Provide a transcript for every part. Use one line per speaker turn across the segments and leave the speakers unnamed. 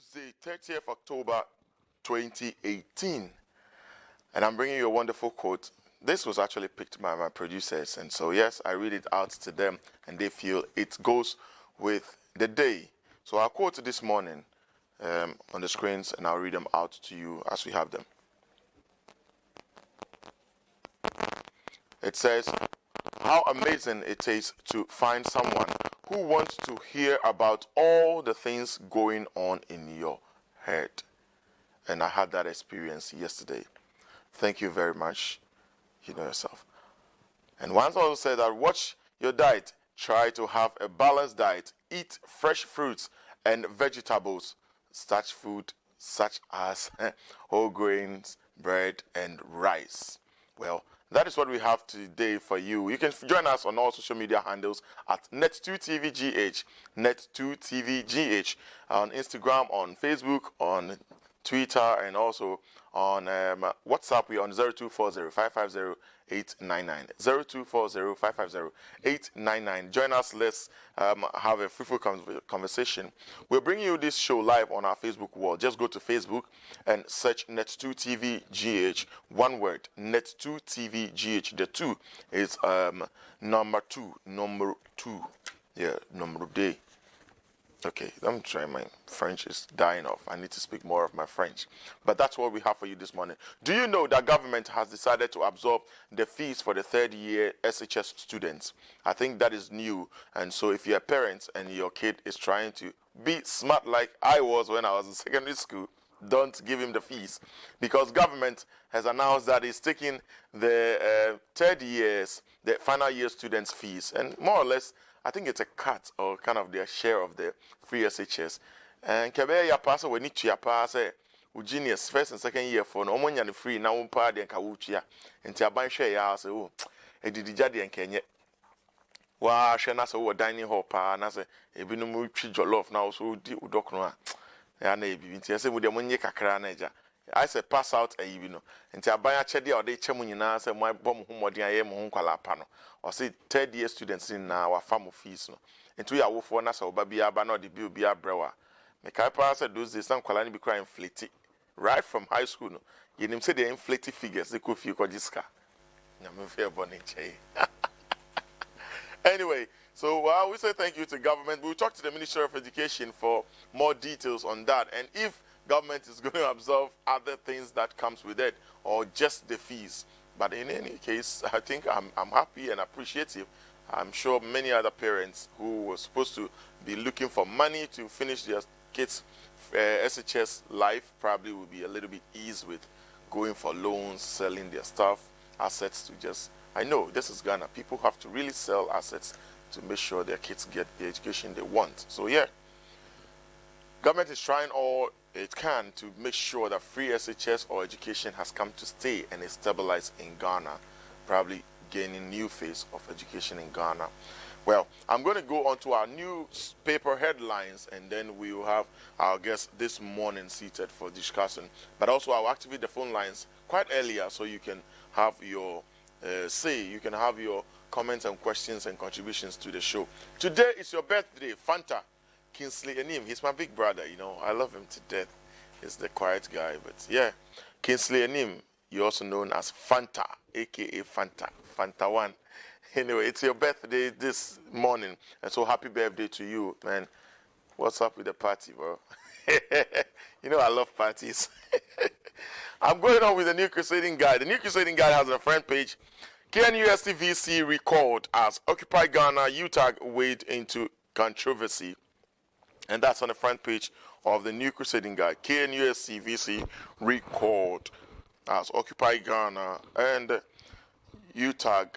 Tuesday, 30th October 2018. And I'm bringing you a wonderful quote. This was actually picked by my producers. And so, yes, I read it out to them and they feel it goes with the day. So I'll quote this morning on the screens and I'll read them out to you as we have them. It says, how amazing it is to find someone who wants to hear about all the things going on in your head. And I had that experience yesterday. Thank you very much. You know yourself. And once also said that watch your diet. Try to have a balanced diet. Eat fresh fruits and vegetables, starch food such as whole grains, bread, and rice. Well, that is what we have today for you. You can join us on all social media handles at Net2TVGH, Net2TVGH, on Instagram, on Facebook, on Twitter, and also on WhatsApp. We're on 0240-550-899. 0240-550-899. Join us. Let's have a fruitful conversation. We'll bring you this show live on our Facebook wall. Just go to Facebook and search Net2TVGH. One word, Net2TVGH. The 2 is number 2. Number 2. Yeah, number day. Okay, I'm trying. My French is dying off. I need to speak more of my French. But that's what we have for you this morning. Do you know that government has decided to absorb the fees for the third year SHS students? I think that is new. And so if you're a parent and your kid is trying to be smart like I was when I was in secondary school, don't give him the fees. Because government has announced that it's taking the third years, the final year students' fees. And more or less, I think it's a cut or kind of their share of the free SHS. And Kebe ya pass when it ya pass genius first and second year for no money and free now party and kawuchia. And Tiaban share ya say, oh, a didijadi and Kenya. Wa shana so dining hall pa na say a binumu jollof now so di udoknoa. Ya na ebi nti say with the money kakra na eja. I say pass out a you know. And Tiaban chedi or de chemu nyina say my bom hu modin aye mo hu kwala pa no. Or say third year students in our farm fees no. Into ya wo for na so ba bia ba no de bill bia brewa. Me kai pa say those days some kwala ni be cry inflate right from high school no. You nim say the inflate figures they could feel kojiska. Na me fear born in chey. Anyway, so we say thank you to government. We'll talk to the Ministry of Education for more details on that. And if government is going to absorb other things that comes with it or just the fees. But in any case, I think I'm happy and appreciative. I'm sure many other parents who were supposed to be looking for money to finish their kids' SHS life probably will be a little bit eased with going for loans, selling their stuff, assets to just... I know this is Ghana. People have to really sell assets to make sure their kids get the education they want. So yeah, government is trying all it can to make sure that free SHS or education has come to stay and is stabilized in Ghana, probably gaining new phase of education in Ghana. Well, I'm going to go on to our newspaper headlines and then we will have our guest this morning seated for discussion. But also I'll activate the phone lines quite earlier so you can have your say, you can have your comments and questions and contributions to the show. Today is your birthday, Fanta. Kingsley Anim, he's my big brother, you know, I love him to death. He's the quiet guy, but yeah. Kingsley Anim, you're also known as Fanta, aka Fanta, Fanta 1. Anyway, it's your birthday this morning, and so happy birthday to you, man. What's up with the party, bro? You know I love parties. I'm going on with the New Crusading Guide. The New Crusading Guide has a front page. KNUSTVC recalled as Occupy Ghana UTAG wade into controversy. And that's on the front page of the New Crusading Guide. KNUSTVC recalled as Occupy Ghana and UTAG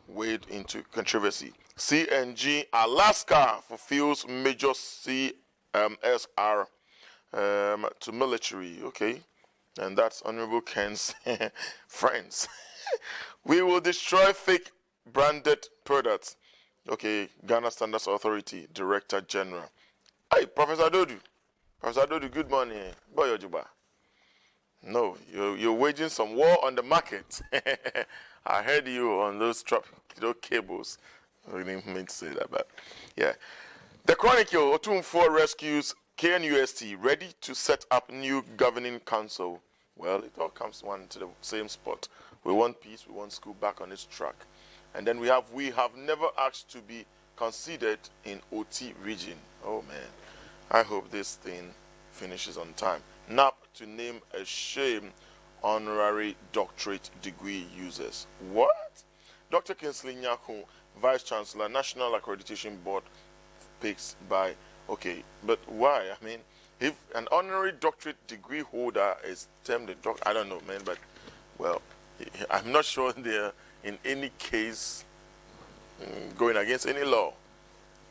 wade into controversy. CNG Alaska fulfills major CMSR to military. Okay. And that's Honorable Ken's friends. We will destroy fake branded products. Okay, Ghana Standards Authority, Director General. Hey, Professor Dodu. Professor Dodu, good morning. Boy Ojuba. No, you're waging some war on the market. I heard you on those cables. I didn't mean to say that, but yeah. The Chronicle, Otumfuo rescues KNUST ready to set up new governing council. Well, it all comes one to the same spot. We want peace, we want school back on its track. And then we have never asked to be considered in OT region. Oh man, I hope this thing finishes on time. NAP to name a shame honorary doctorate degree users. What? Dr. Kinsley Nyako, Vice Chancellor, National Accreditation Board, picks by, okay, but why? I mean, if an honorary doctorate degree holder is termed a doctor, I don't know, man, but, well, I'm not sure they're in any case going against any law,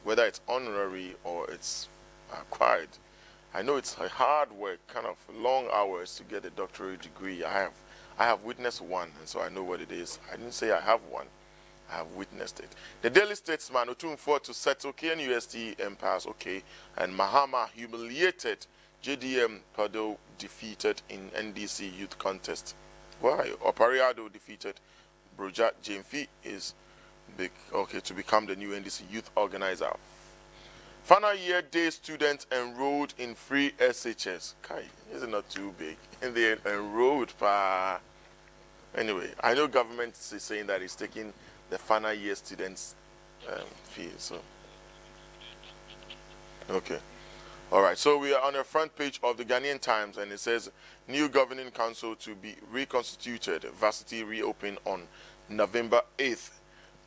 whether it's honorary or it's acquired. I know it's a hard work, kind of long hours to get a doctorate degree. I have witnessed one, and so I know what it is. I didn't say I have one. I have witnessed it. The Daily Statesman, Otumfo to settle KNUST impasse, okay, and Mahama humiliated JDM Pado defeated in NDC youth contest. Why? Opariado defeated Broja Jemfi is to become the new NDC youth organizer. Final year day students enrolled in free SHS. Kai, is it not too big? And they enrolled. Anyway, I know government is saying that it's taking the final year students' fee. So, okay. All right. So we are on the front page of the Ghanaian Times, and it says new governing council to be reconstituted. Varsity reopen on November 8th.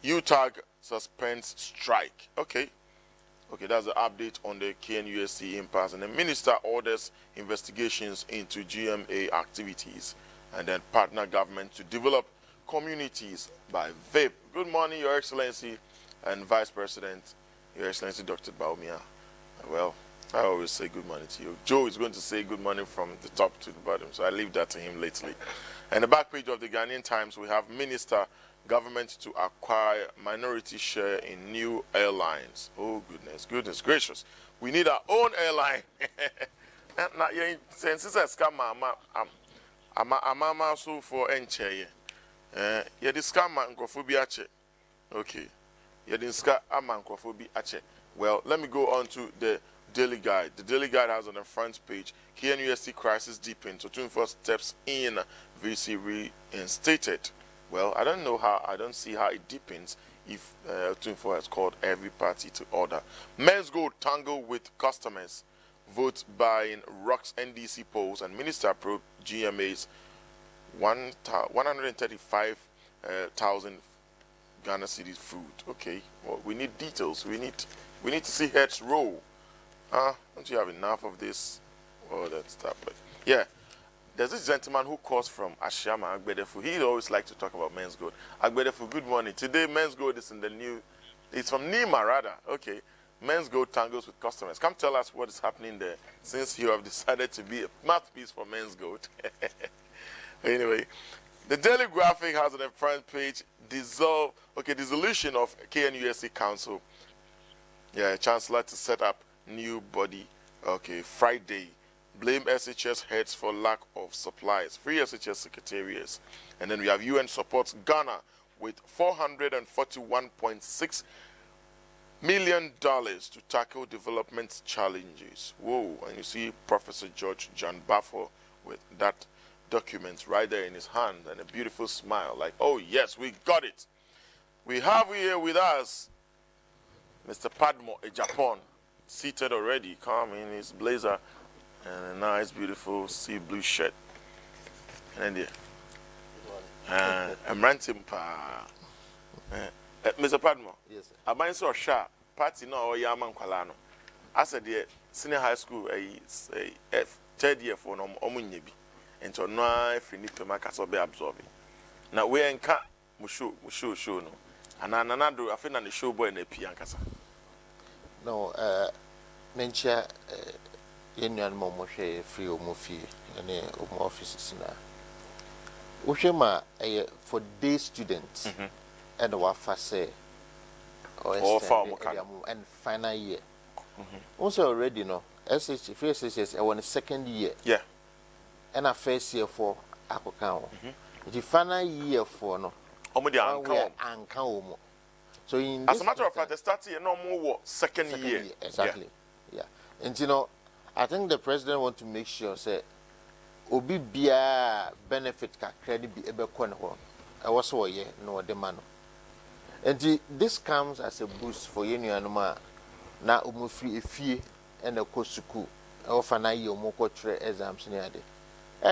UTAG suspends strike. Okay. Okay, that's the update on the KNUST impasse. And the minister orders investigations into GMA activities. And then partner government to develop communities by VAPE. Good morning, Your Excellency, and Vice President, Your Excellency Dr. Baumia. Well, I always say good morning to you. Joe is going to say good morning from the top to the bottom, so I leave that to him lately. And the back page of the Ghanaian Times, we have Minister Government to acquire minority share in new airlines. Oh, goodness gracious. We need our own airline. Since it's a scam, I'm also for enche. Yeah, the scam man okay. Yeah, the scam man Well, let me go on to the Daily Guide. The Daily Guide has on the front page KNUST crisis deepened. So 24 steps in, VC reinstated. Well, I don't see how it deepens if 24 has called every party to order. Men's Gold tangle with customers. Votes buying rocks NDC polls, and Minister probe GMA's 135,000 Ghana cedis food. Okay, well, we need details. We need to see heads roll. Don't you have enough of this? All that stuff. But yeah. There's this gentleman who calls from Ashama, Agbedefu. He always likes to talk about Men's Gold. Agbedefu, good morning. Today, Men's Gold is in the new, it's from Nima, rather. Okay. Men's Gold tangles with customers. Come tell us what is happening there, since you have decided to be a mouthpiece for Men's Gold. Anyway, the Daily Graphic has on the front page, dissolution of KNUST Council. Yeah, Chancellor to set up new body. Okay, Friday. Blame SHS heads for lack of supplies. Free SHS secretariats. And then we have UN supports Ghana with $441.6 million to tackle development challenges. Whoa, and you see Professor George John Baffo with that document right there in his hand and a beautiful smile like, oh yes, we got it. We have here with us Mr. Padmore Agyapong, seated already, calm in his blazer and a nice, beautiful sea blue shirt. And then I'm ranting pa. Mr. Padmore.
Yes, sir.
I might so sharp. Party no or yaman kwalano. I said the senior high school a third year for no omunyebi. And so no if you need to make us be absorbing. Now we enka musho no. And another I think the show boy na piankasa.
No, mencha yenyan mo hwe free omo fee ene omo offices na. Uhwema for day students and wafa say or and final year. Also already no SH free SHS on the second year.
Yeah.
And a first year for akokan. The final year for no
omo di anka.
So in
as a matter of fact, the start year no more second year.
Exactly. Yeah. And you know, I think the president want to make sure say obi bia benefit kakra ni bi ebekɔ ne ho ɛwɔ so ɔyɛ na ɔde ma no. And this comes as a boost for yenuanoma na omo free efie and a ko suku ɛwɔ fa na yɛ omo kɔ tre exams ne ade.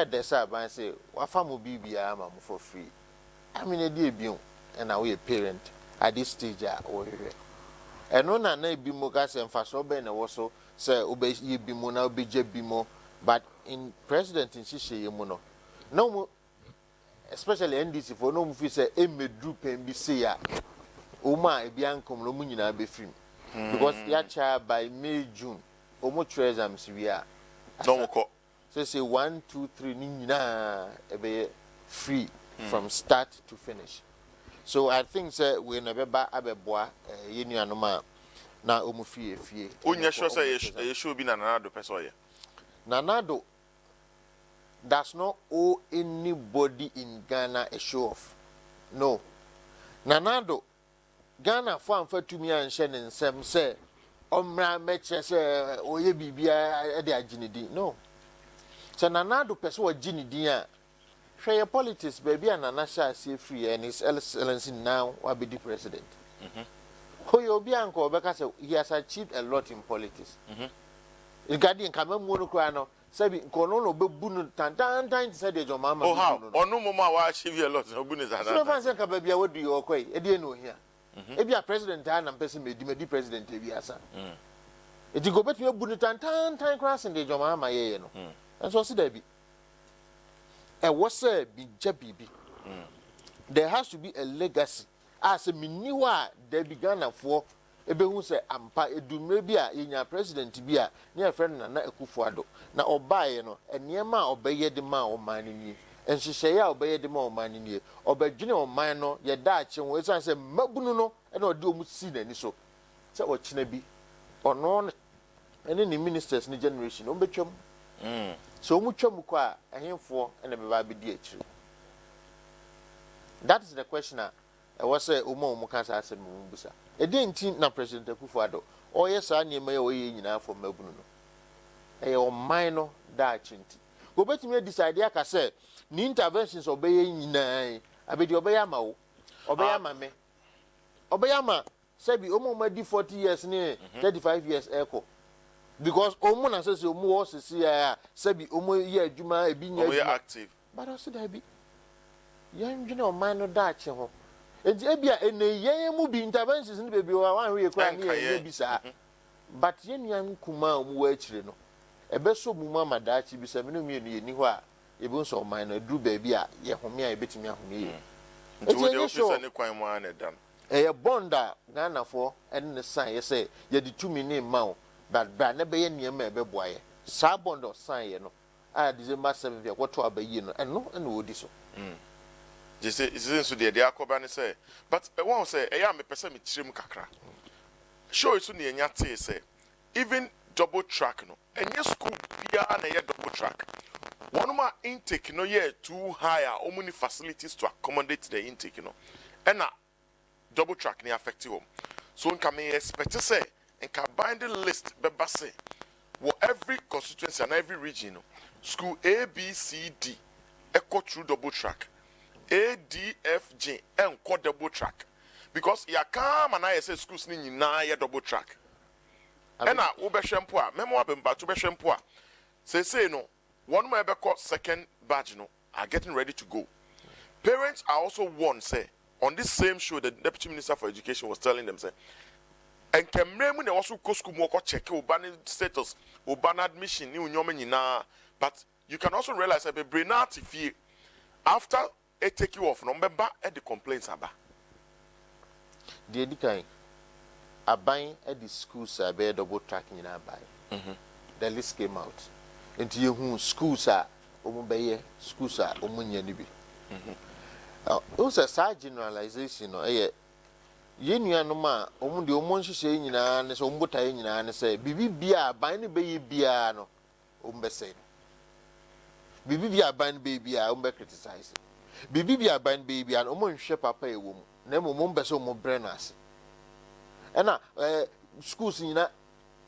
There say ban say wa fa mo bibia ma mo for free. I mean e dey bion and now we a parent at this stage or and no na na bi mo ka say mfa so be na wo so say obe ye bi mo na obe je bi mo, but in president in shishe mu no no, especially NDC for no mu fi say e medru pen bi say ya Oma ebiankom no mu nyina be film because ya cha by May June omo exams we are
no ko
say 1 2 3 ni nyina e be free from start to finish. So I think say we never ba abeboa yenuanoma na omo fie
unya sure say e show bi na Nanado person ye
Nanado does not owe anybody in Ghana a show off. No. Nanado Ghana for amfa tumi anhye ne nsem say omra meche say oye bibia e de aginidi. No. So Nanado person wa ginidi a hwe your politics baby and Nanasha say free and his excellency now will be the president. Hoyo obi anko obeka say he has achieved a lot in politics. Regarding Kamamu no kwa no sabi kono no bebu no tantan say de jomama.
Oh how onu mama wa achieve a lot obu ne zada.
So fancy ka babia wodu yo kwai e de no hia. E bia president ha na person medi president e bia sa. E di go betu ebu no tantan class de jomama ye no. And so see there be. E was a bija bibi. There has to be a legacy. As a miniwa there began for ebehu say ampa edumre bi a yenya president bi a ne friend na Akufo-Addo na obaye no enema obeye de ma oman ni enhyehyeye a obeye de ma oman ni obadwene oman no ye da ache ho esan say mabunu no e na ode omu si nani so say ochina bi ono ene ni ministers ni generation o betwam so omu twam ko a ehemfo ene be ba be di akiri. That is the question I was say omo kansa asem mu busa e dey ntin na president Akufo-Addo o yes sa niema ye o ye nyina for mabunu no e o man no da chinti go betimi decide aka say ni interventions obeye nyina abedi obeye ama wo obeye ama me obeye ama say bi omo ma di 40 years ni 35 years eko because omo na say omo wo sisi ya say bi omo ye adwuma e bi nya
omo ye active
but o say da bi yan dwene o man no da che ho enti ebia yen mu bi interventions ni bebi wa wan hwe kwa ni ye bi sa but yen yan kuma mu wa akire no ebe so mu ma madachi bi sa me no mienu ye ni ho a ebe nso o man no duru bebi a ye home a ebetimi ahome ye
enti we dey officer ni kwan mu an edam
ye bonda Ghana for en ne sign ye say ye di tumi ni ma o but bra na be ye niam ebe boaye sa bonda sign ye no a December 7 ye kwoto abayi no eno na odi so
just say is so the akoba ne say but one say e ya me pese me kirem kakra show it so ne nya te say even double track no enye school bia na ye double track one ma intake no ye too high how many facilities to accommodate the intake no and na double track ne affect you so nka me expect say nka bind the list be base wo every constituency and every region no school A B C D echo through double track ADFG and double track because ya come and I say schools ni nyina ya double track and na wo be hwempo a memo abemba to be hwempo a say no one more be called second batch no are getting ready to go. Parents are also warned say on this same show the Deputy Minister for Education was telling them say and kemre mu na also go school mo ko check urban status urban admission ni unyoma nyina but you can also realize that be brenati fie after it take you off no mbeba e the complaints aba
the edikan aban at the schools be double track nyina buy the list came out into you schools are omo beye schools are omo nya ni bi also sa generalization no ye yenuanu ma omo de omo nhihye nyina ne so omo botaye nyina ne say bibi bia aban ne beye bia no omo be say bibi bia aban be bia omo be criticize bibi bia ban baby an omo nhwe papa ewo mu na mo mbese omo brand ase na schools nyina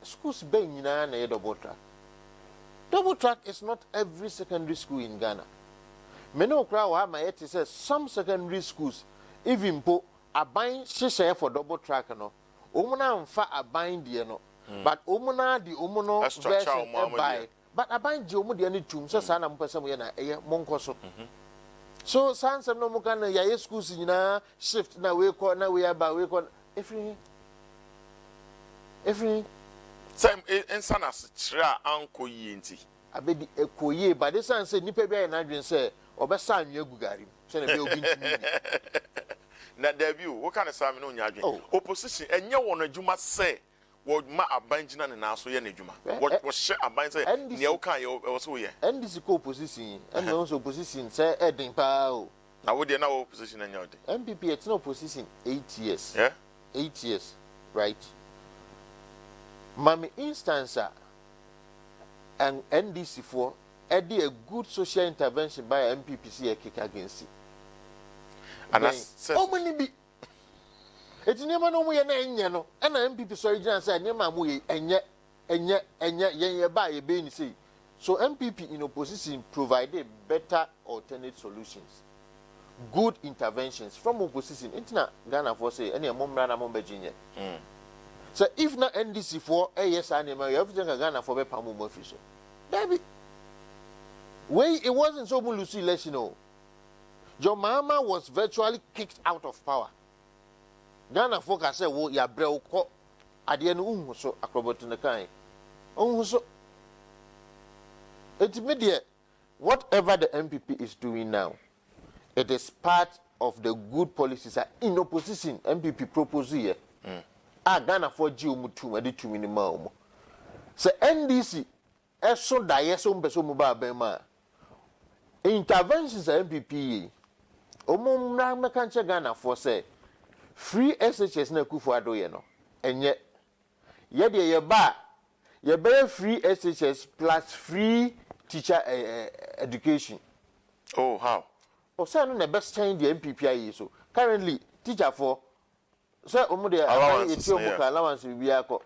schools be nyina na ye double track Double track is not every secondary school in Ghana. Many of my says some secondary schools, even po a buying share for double track no. Omuna and a buying dear no. But omuna the omono version buy. But a buying jomo the any tomb so sana person we na monkoso. So sans no mukana ya schools in shift na we call na we about we call every
Same in Sanas, Tra Uncle Yinti.
I bet the Ekoye, but this son said Nipe and Adrian say, or Bessan Yogugari. Send a bill.
Now, debut, what kind of Simon on your opposition? And you want to must say, what ma a binding and also Yanijuma. What was share a bind and Yoka also here. And this is co-position, and also position, say, Edding Pao. Now, would you know opposition in your day?
MPP, it's no position 8 years.
Yeah?
8 years, right? Mami instance and NDC4 Eddie a good social intervention by MPPC a kick against it.
And that's
oh many be it's never no way no and MPP sorry said never way and yet by a baby say. So MPP in opposition provided better alternate solutions. Good interventions from opposition. Internet Ghana for say any mom rana mom Virginia. So if not NDC4, yes, animal, everything I Ghana for Pamu Moffiso. Baby, way it wasn't so Lucy less, you know. Your mama was virtually kicked out of power. Ghana folk I said, well, ya bro, at the end, so acrobat in the kind. So it's immediate. Whatever the MPP is doing now, it is part of the good policies that in opposition MPP propose here. Ghana for Mutu, and the 2 minimum. So NDC, so diesel beso mobile bema. Interventions at MPP. Omum Nakancha Ghana for say free SHS na kufu adoye no. And yet ye ba ye bear free SHS plus free teacher education.
Oh, how?
Oh, say no best change the MPP so. Currently, teacher for so omude allowance bi akọ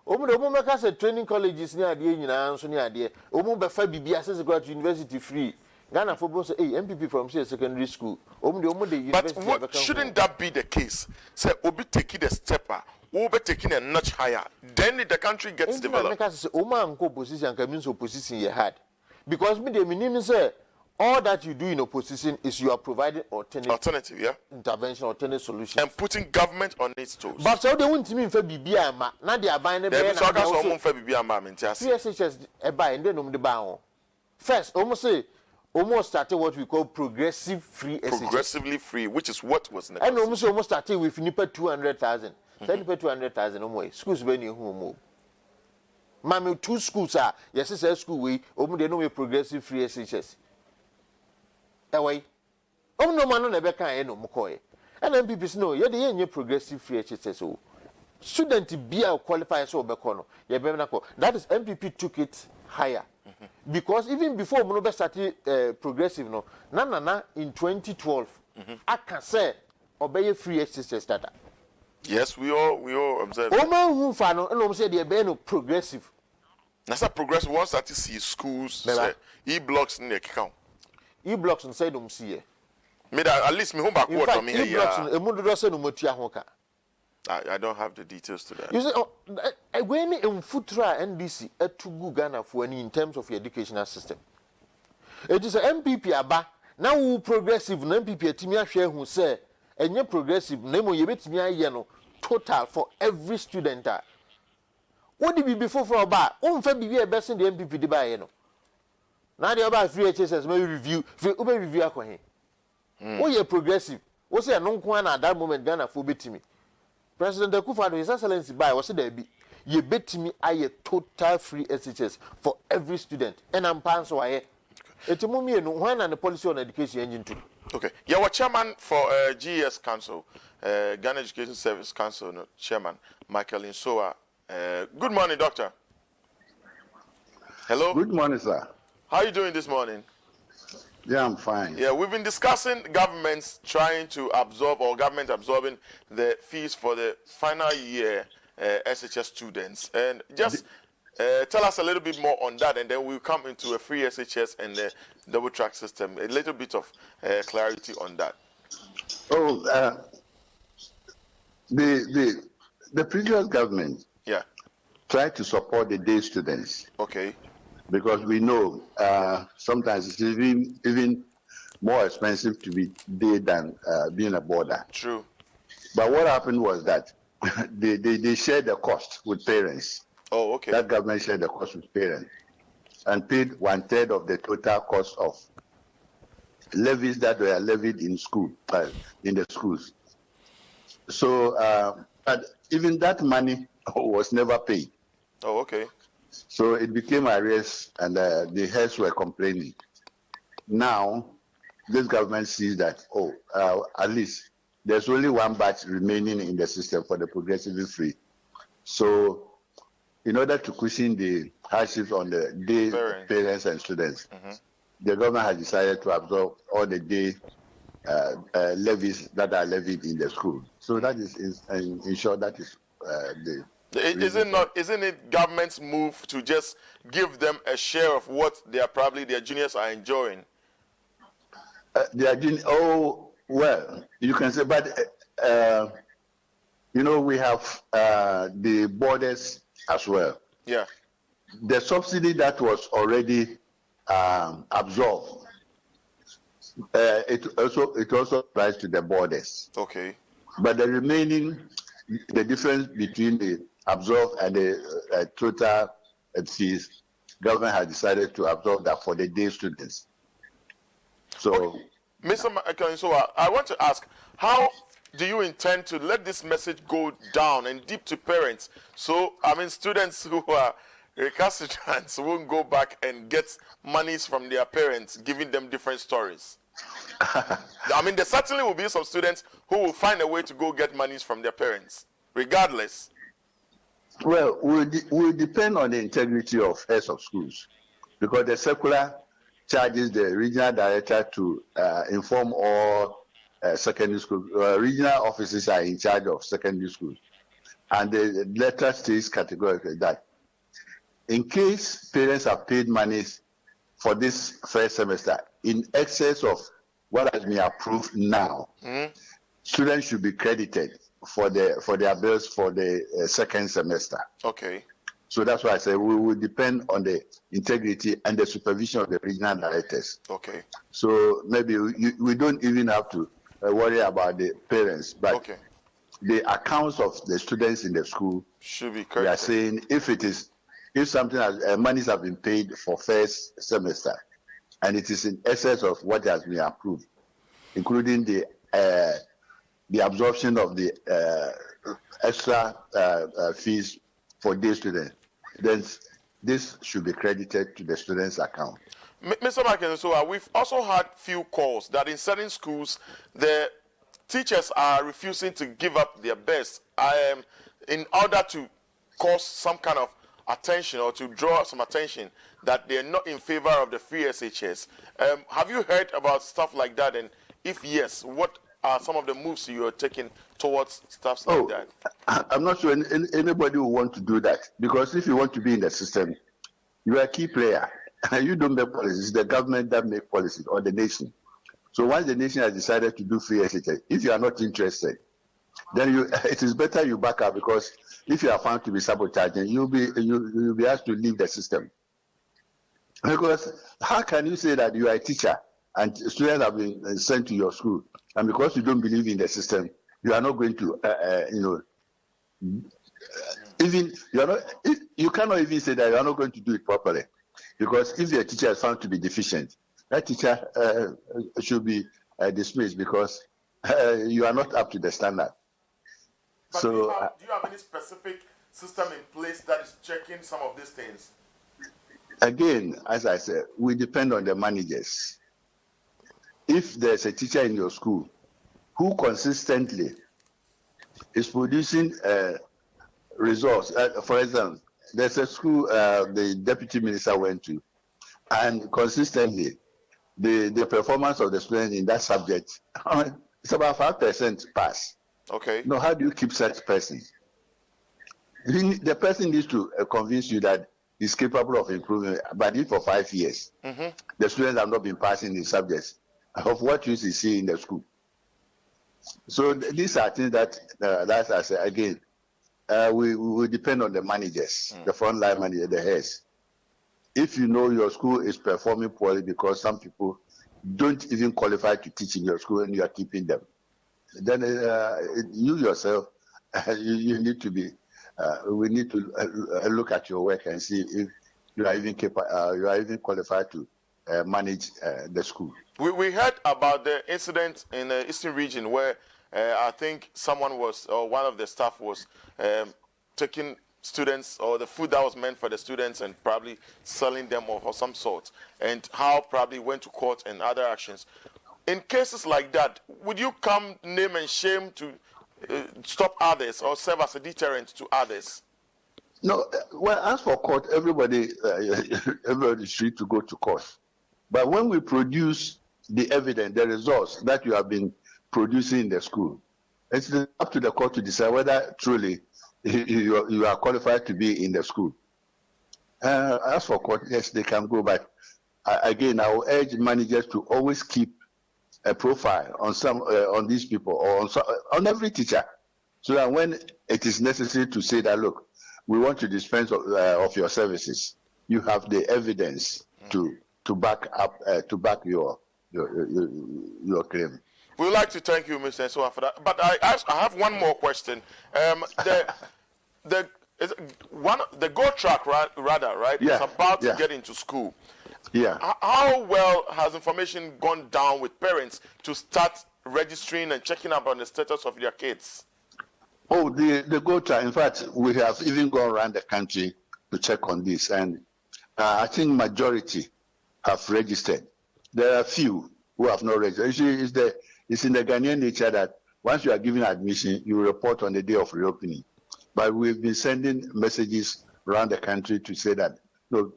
omude omumeka say training colleges ni ade nyina nso ni ade omubefa bibia say graduate university free Ghana for bro say hey MPP from say secondary school omude university.
But shouldn't that be the case? Say obi taking the stepper, obi taking a notch higher, then the country gets developed.
Because say omanko position can mean opposition ye had because me the minimum say all that you do in opposition is you are providing alternative intervention, alternate solutions.
And putting government on its toes.
But so they won't mean for BBA, now they are buying a CSHS buy and then the bound. First, almost started what we call progressive free SHS.
Progressively free, which is what was
negotiated. And almost started with NIPA 200,000. NIPA 200,000 no schools be near home. Mammy, 2 schools are, yes, it's a school way, they know progressive free SHS. Away. Oh no man on a no McCoy. And MPPs know you're the any progressive free HSO. Student be a qualified so becono. That is MPP took it higher. Because even before Monobe started progressive no, na in 2012, I can say obey free HSS data.
Yes, we all observe.
Oh man who fan and say the no progressive.
That's a progressive once that see schools e-blocks in the account.
E-blocks and say them see.
At least me home backward on me. I don't have the details to that.
You see, when in Futra NDC to Ghana for any in terms of your educational system, it is a MPP aba now who progressive MPP timia share who say and you progressive name you bet me no total for every student. What did be before for about? Be a best in the MPP debate. Now the about free HSS may review review. Oh, you're progressive. What's a non quan at that moment Ghana for betting me? President Akufo-Addo, His Excellency by was there be you bet me a total free SHS for every student. And I'm paying so I it's a moment no one and the policy on education engine too.
Okay. Yeah, what chairman for GES Council, Ghana Education Service Council Chairman Michael Insoa. Good morning, Doctor. Hello.
Good morning, sir.
How are you doing this morning?
Yeah, I'm fine.
Yeah, we've been discussing governments trying to absorb or government absorbing the fees for the final year SHS students. And just Tell us a little bit more on that, and then we'll come into a free SHS and the double track system. A little bit of clarity on that.
The previous government tried to support the day students.
Okay.
Because we know sometimes it's even more expensive to be day than being a boarder.
True.
But what happened was that they shared the cost with parents.
Oh, okay.
That government shared the cost with parents and paid 1/3 of the total cost of levies that were levied in school, in the schools. So, but even that money was never paid.
Oh, okay.
So it became arrears, and the heads were complaining. Now, this government sees that, at least there's only one batch remaining in the system for the progressively free. So, in order to cushion the hardships on the day parents and students, the government has decided to absorb all the day levies that are levied in the school. So that is in short, that is the.
Isn't it government's move to just give them a share of what their juniors are enjoying?
Well, you can say, but we have the borders as well.
Yeah.
The subsidy that was already absorbed, it also applies to the borders.
Okay.
But the remaining, the difference between the absorbed and the total fees, government has decided to absorb that for the day students. So,
Mr. Akansoa, I want to ask, how do you intend to let this message go down and deep to parents? So, students who are recalcitrants won't go back and get monies from their parents, giving them different stories. There certainly will be some students who will find a way to go get monies from their parents, regardless.
Well, will depend on the integrity of heads of schools, because the circular charges the regional director to inform all secondary schools. Regional offices are in charge of secondary schools, and the letter states categorically that in case parents have paid monies for this first semester in excess of what has been approved now, students should be credited for their bills for the second semester.
Okay.
So that's why I say we will depend on the integrity and the supervision of the regional directors.
Okay.
So maybe we don't even have to worry about the parents, but the accounts of the students in the school
should be credited.
We are saying if something monies have been paid for first semester, and it is in excess of what has been approved, including the absorption of the extra fees for day students, then this should be credited to the student's account.
Mr. Akansoa, we've also had few calls that in certain schools, the teachers are refusing to give up their best in order to cause some kind of attention or to draw some attention that they're not in favor of the free SHS. Have you heard about stuff like that? And if yes, what are some of the moves you are taking towards stuff like that?
I'm not sure anybody will want to do that, because if you want to be in the system, you are a key player. You don't make policies. It's the government that makes policies, or the nation. So once the nation has decided to do free SHS, if you are not interested, then it is better you back up, because if you are found to be sabotaging, you'll be asked to leave the system. Because how can you say that you are a teacher and students have been sent to your school, and because you don't believe in the system, you are not going to, you cannot even say that you are not going to do it properly, because if your teacher is found to be deficient, that teacher should be dismissed, because you are not up to the standard.
But so, do you have any specific system in place that is checking some of these things?
Again, as I said, we depend on the managers. If there's a teacher in your school who consistently is producing results, for example, there's a school the deputy minister went to, and consistently the performance of the students in that subject, it's about 5% pass.
Okay.
Now, how do you keep such person? The person needs to convince you that is capable of improving. But if for 5 years, the students have not been passing the subjects, of what use is he in the school? So these are things that, that's I say again, we depend on the managers, the frontline manager, the heads. If you know your school is performing poorly because some people don't even qualify to teach in your school and you are keeping them, then you yourself, you need to be, we need to look at your work and see if you are even you are even qualified to manage the school.
We heard about the incident in the Eastern region where I think someone was, or one of the staff was taking students or the food that was meant for the students and probably selling them of some sort, and how probably went to court and other actions. In cases like that, would you come name and shame to stop others or serve as a deterrent to others?
No, well, as for court, everybody is free to go to court. But when we produce the evidence, the results that you have been producing in the school, it's up to the court to decide whether truly you are qualified to be in the school. As for court, yes, they can go, but again, I will urge managers to always keep a profile on on these people or on every teacher, so that when it is necessary to say that, look, we want to dispense of your services, you have the evidence to back up your claim.
We would like to thank you, Mr. Nsoa, for that. But I have one more question. The Go Track rather, right?
Yeah.
It's about to get into school.
Yeah.
How well has information gone down with parents to start registering and checking up on the status of their kids?
Oh, the Go Track. In fact, we have even gone around the country to check on this, and I think majority have registered. There are few who have not registered. It's in the Ghanaian nature that once you are given admission, you report on the day of reopening. But we've been sending messages around the country to say that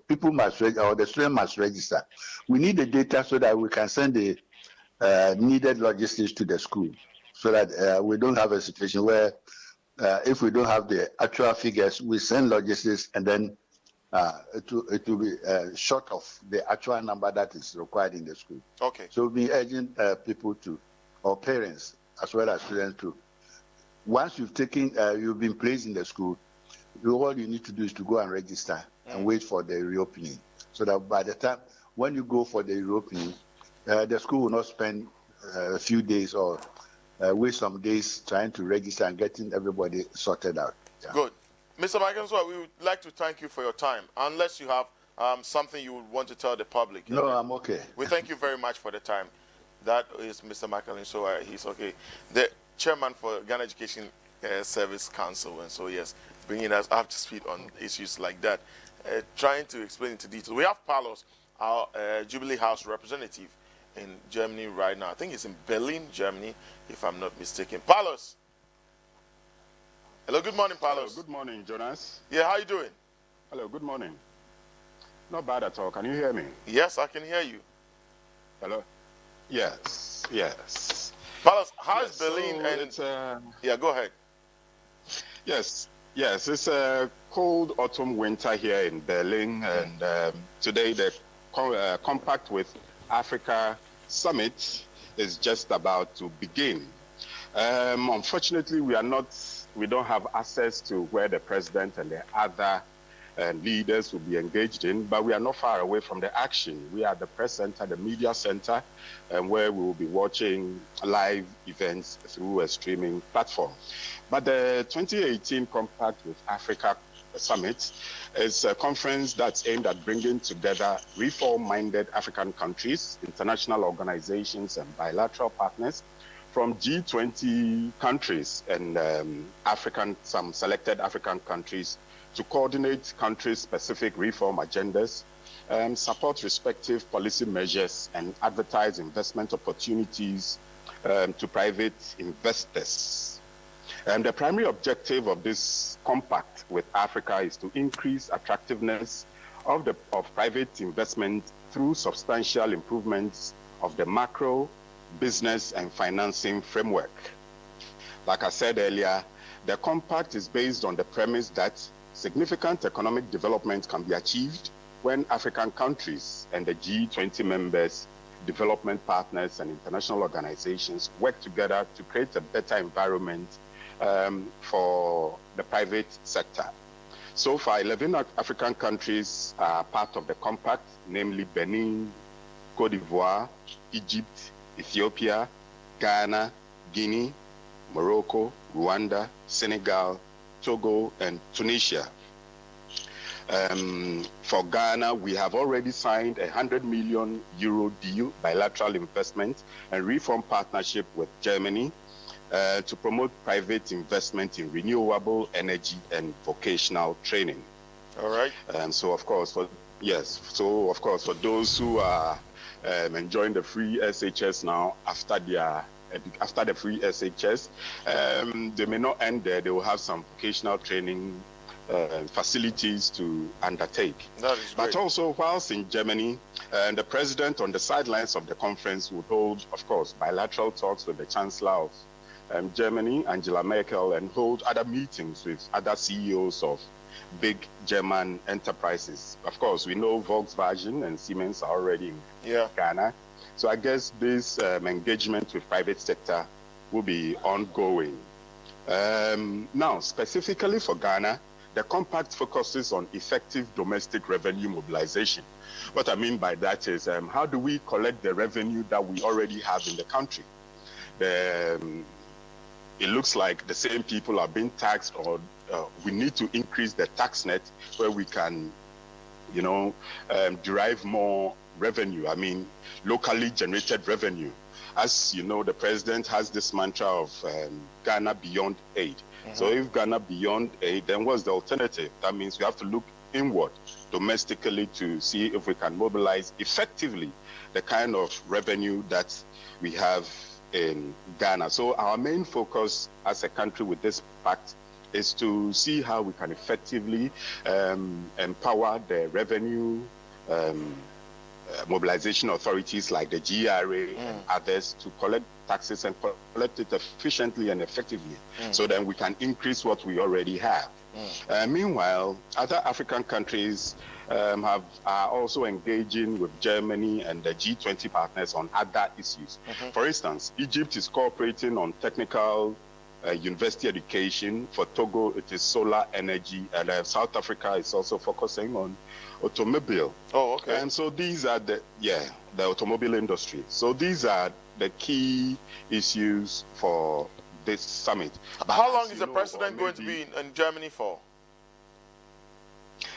people must register, or the student must register. We need the data so that we can send the needed logistics to the school, so that we don't have a situation where if we don't have the actual figures, we send logistics and then it will be short of the actual number that is required in the school.
Okay.
So we've been urging people or parents as well as students to, once you've been placed in the school, all you need to do is to go and register and wait for the reopening, so that by the time when you go for the reopening, the school will not spend a few days or wait some days trying to register and getting everybody sorted out. Yeah.
Good. Mr. Michael, we would like to thank you for your time, unless you have something you would want to tell the public.
No, I'm okay.
We thank you very much for the time. That is Mr. Michael, so he's okay. The chairman for Ghana Education Service Council, and so yes, bringing us up to speed on issues like that, trying to explain into detail. We have Palos, our Jubilee House representative in Germany right now. I think it's in Berlin, Germany, if I'm not mistaken. Palos. Hello, good morning, Palos.
Hello, good morning, Jonas.
Yeah, how you doing?
Hello, good morning. Not bad at all. Can you hear me?
Yes, I can hear you.
Hello? Yes, yes.
Palos, how is Berlin?
So
and yeah, go ahead.
Yes, it's a cold autumn winter here in Berlin, and today the Compact with Africa Summit is just about to begin. Unfortunately, we don't have access to where the president and the other leaders will be engaged in, but we are not far away from the action. We are at the press center, the media center, where we will be watching live events through a streaming platform. But the 2018 Compact with Africa Summit is a conference that's aimed at bringing together reform-minded African countries, international organizations, and bilateral partners from G20 countries and some selected African countries to coordinate country-specific reform agendas, support respective policy measures, and advertise investment opportunities to private investors. The primary objective of this compact with Africa is to increase attractiveness of private investment through substantial improvements of the macro, business, and financing framework. Like I said earlier, the compact is based on the premise that significant economic development can be achieved when African countries and the G20 members, development partners, and international organizations work together to create a better environment for the private sector. So far, 11 African countries are part of the compact, namely Benin, Cote d'Ivoire, Egypt, Ethiopia, Ghana, Guinea, Morocco, Rwanda, Senegal, Togo, and Tunisia. For Ghana, we have already signed a €100 million deal, bilateral investment and reform partnership with Germany to promote private investment in renewable energy and vocational training.
All right.
So of course, for those who are enjoying the free SHS now after the free SHS, they may not end there. They will have some vocational training facilities to undertake.
That is great.
But also, whilst in Germany, the president on the sidelines of the conference would hold, of course, bilateral talks with the chancellor of Germany, Angela Merkel, and hold other meetings with other CEOs of big German enterprises. Of course, we know Volkswagen and Siemens are already in Ghana. So I guess this engagement with private sector will be ongoing. Now, specifically for Ghana, the compact focuses on effective domestic revenue mobilization. What I mean by that is, how do we collect the revenue that we already have in the country? It looks like the same people are being taxed, or we need to increase the tax net where we can, derive more revenue. I mean, locally generated revenue. As you know, the president has this mantra of Ghana beyond aid. So if Ghana beyond aid, then what's the alternative? That means we have to look inward domestically to see if we can mobilize effectively the kind of revenue that we have in Ghana. So our main focus as a country with this pact is to see how we can effectively empower the revenue mobilization authorities like the GRA and others to collect taxes and collect it efficiently and effectively, so then we can increase what we already have. Meanwhile, other African countries are also engaging with Germany and the G20 partners on other issues. For instance, Egypt is cooperating on technical university education. For Togo, it is solar energy, and South Africa is also focusing on automobile.
Oh, okay.
And so these are the automobile industry. So these are the key issues for this summit.
How long is the president going to be in Germany for?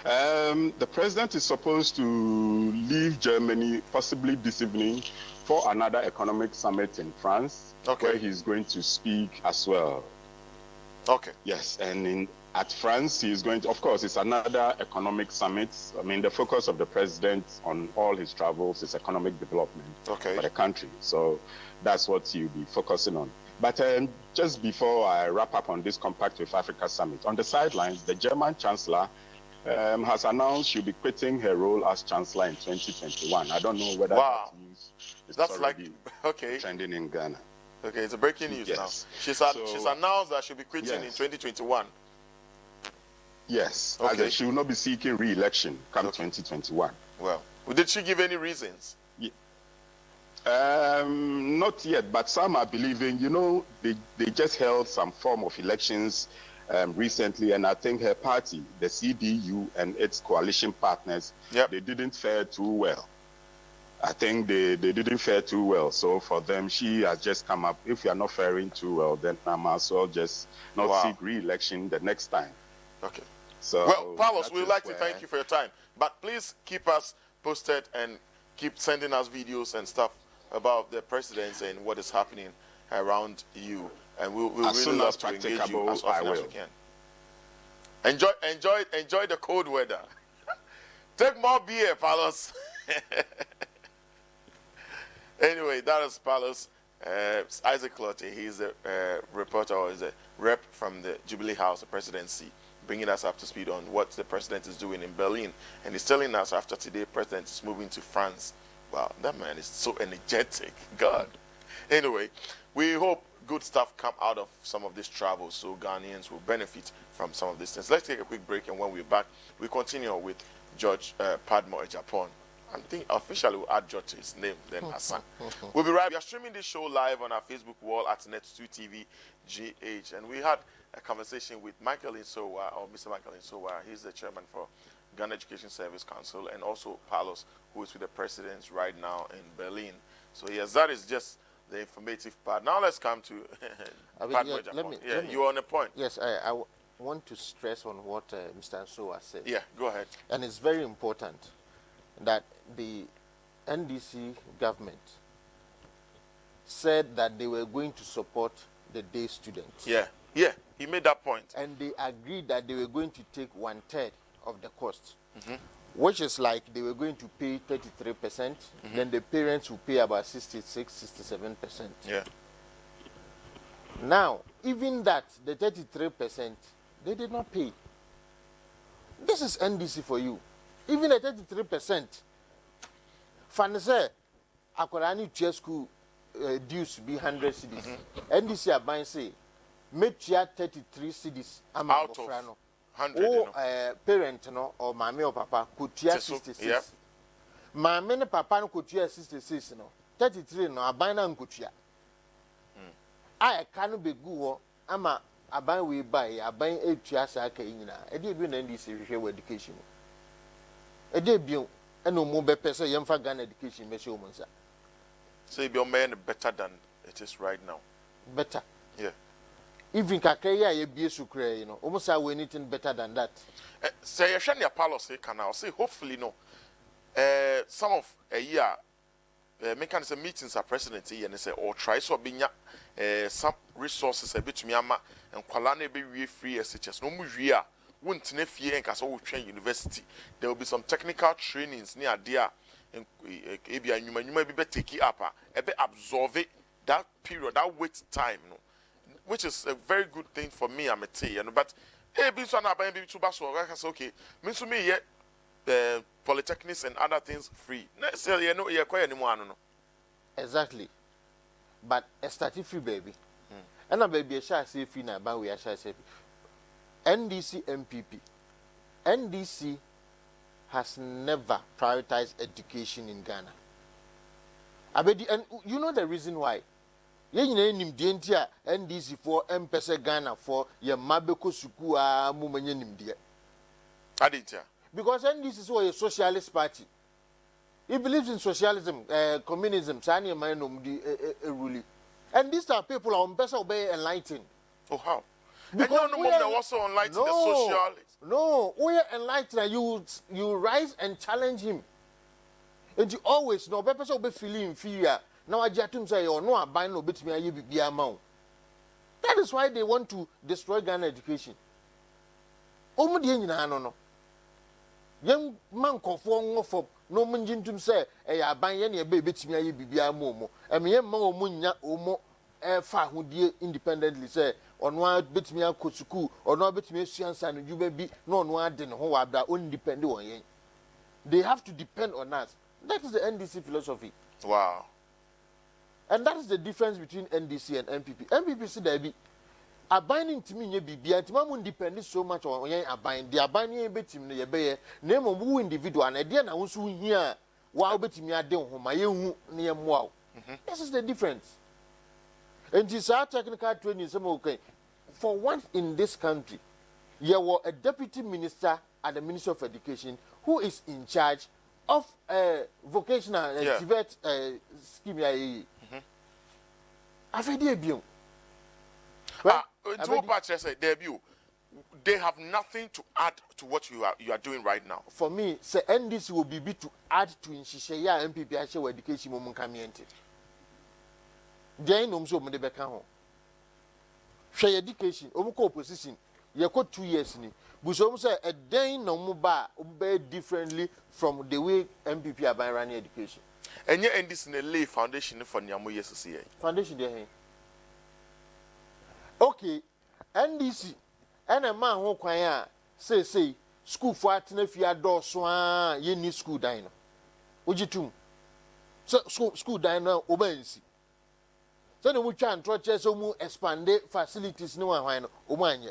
The president is supposed to leave Germany possibly this evening for another economic summit in France, where he's going to speak as well.
Okay.
Yes, and at France, he's going to, of course, it's another economic summit. I mean, the focus of the president on all his travels is economic development for the country. So that's what he'll be focusing on. But just before I wrap up on this Compact with Africa summit, on the sidelines, the German chancellor has announced she'll be quitting her role as chancellor in 2021. I don't know whether that news is trending in Ghana.
Okay, it's a breaking news now. She's announced that she'll be quitting in 2021.
Yes, as she will not be seeking re-election come 2021.
Well, did she give any reasons?
Not yet, but some are believing, they just held some form of elections recently, and I think her party, the CDU and its coalition partners, they didn't fare too well. I think they didn't fare too well. So for them, she has just come up, if you are not faring too well, then I might as well just not seek re-election the next time.
Okay.
So
well, Carlos, we'd like to thank you for your time. But please keep us posted and keep sending us videos and stuff about the presidency and what is happening around you. And we'll really love to engage you as often as we can. Enjoy the cold weather. Take more beer, Carlos. Anyway, that is Carlos Isaac Clottey. He's a reporter, or is a rep from the Jubilee House, the presidency, bringing us up to speed on what the president is doing in Berlin. And he's telling us after today, president is moving to France. Wow, that man is so energetic. God. Anyway, we hope good stuff come out of some of this travel, so Ghanaians will benefit from some of these things. Let's take a quick break, and when we're back, we continue with Judge Padmore Agyapong. I think officially we'll add George to his name, then Hassan. We'll be right. We are streaming this show live on our Facebook wall at Net2TV GH. And we had a conversation with Michael Insowa, or Mr. Michael Insowa. He's the chairman for Ghana Education Service Council, and also Palos, who is with the president right now in Berlin. So yes, that is just the informative part. Now let's come to Padmore Agyapong. You're on a point.
Yes, I want to stress on what Mr. Insowa said.
Yeah, go ahead.
And it's very important that the NDC government said that they were going to support the day students.
Yeah, he made that point.
And they agreed that they were going to take 1/3 of the cost, which is like they were going to pay 33%, then the parents will pay about 66-67%.
Yeah.
Now, even that, the 33%, they did not pay. This is NDC for you. Even at 33%, Fanese, Akorani Tia school dues to be 100 cities. NDC are buying say, make 33 cities
out of 100.
Or parent no, or mommy or papa could tia 66.
Yep.
Mommy and papa could tia 66 no. 33 no, I buy na nkutia. I can't be good. Ama I buy we buy, I buy 8 tias aka inina. I did win NDC share education. A debut and no more better young for Ghana education, Monsieur Monza.
So you'll be better than it is right now.
Better.
Yeah.
Even Kakaya, you be sucre, you know, almost I win anything better than that.
Say, you shall policy can now say, hopefully, no. Some of a year, mechanism meetings are president here and they say, or try so being some resources a bit to Myanmar and Kwalane be free as such as no more year. Won't near and Castle train university. There will be some technical trainings near there. And you may be taking up a bit absorb it that period, that wait time, you know, which is a very good thing for me. I'm a tea, you know, but be so now by to bass or okay. Means to me yet polytechnics and other things free. Necessarily, you know, you're quite anymore. No.
Exactly, but a starting free baby, and a baby a shall say free now, but we are shall say. NDC MPP. NDC has never prioritized education in Ghana. And you know the reason why? NDC for MPS Ghana for your Mabeko Sukua Mumanyanimdia.
I didn't hear.
Because NDC is a socialist party. He believes in socialism, communism, Sani Manum ruling. And these are people who are obey enlightened.
Oh, how? Because and no also enlightened the socialists.
No, we are enlightened. You rise and challenge him. And you always know, people will be feeling inferior. Now I just say, oh no, I buy no bit me a be amount. That is why they want to destroy Ghana education. Oh, no. Young man conform for no mention to say, I buy any baby to me a be a momo. I mean, more munya or more far who dear independently say. On one bit me a school or no bit me a science and you may be no one didn't who are that only depend on you. They have to depend on us. That is the NDC philosophy.
Wow.
And that is the difference between NDC and MPP. MPP said they be abiding to me be and Mamun depend so much on abiding. The abiding a bit in the name of who individual and again I was here while bit me a don't home my near wow. This is the difference. And this our technical training is okay. For once in this country, you were a deputy minister at the Ministry of Education who is in charge of vocational TVET scheme. Debut.
They have nothing to add to what you are doing right now.
For me, say NDC will be to add to Inshisha MPP education moment community. They know so many back home. Share education, opposition, you got 2 years in it. But some say a day no more obey differently from the way MPP are by running education.
And yet, and this in a lay foundation for Nyamu YSCA.
Foundation there. Okay, NDC, and a man who can say, school for Atenefia door swan, ye need school diner. Would you too? So, school diner obey. So the much and try to expand facilities no one Omanya.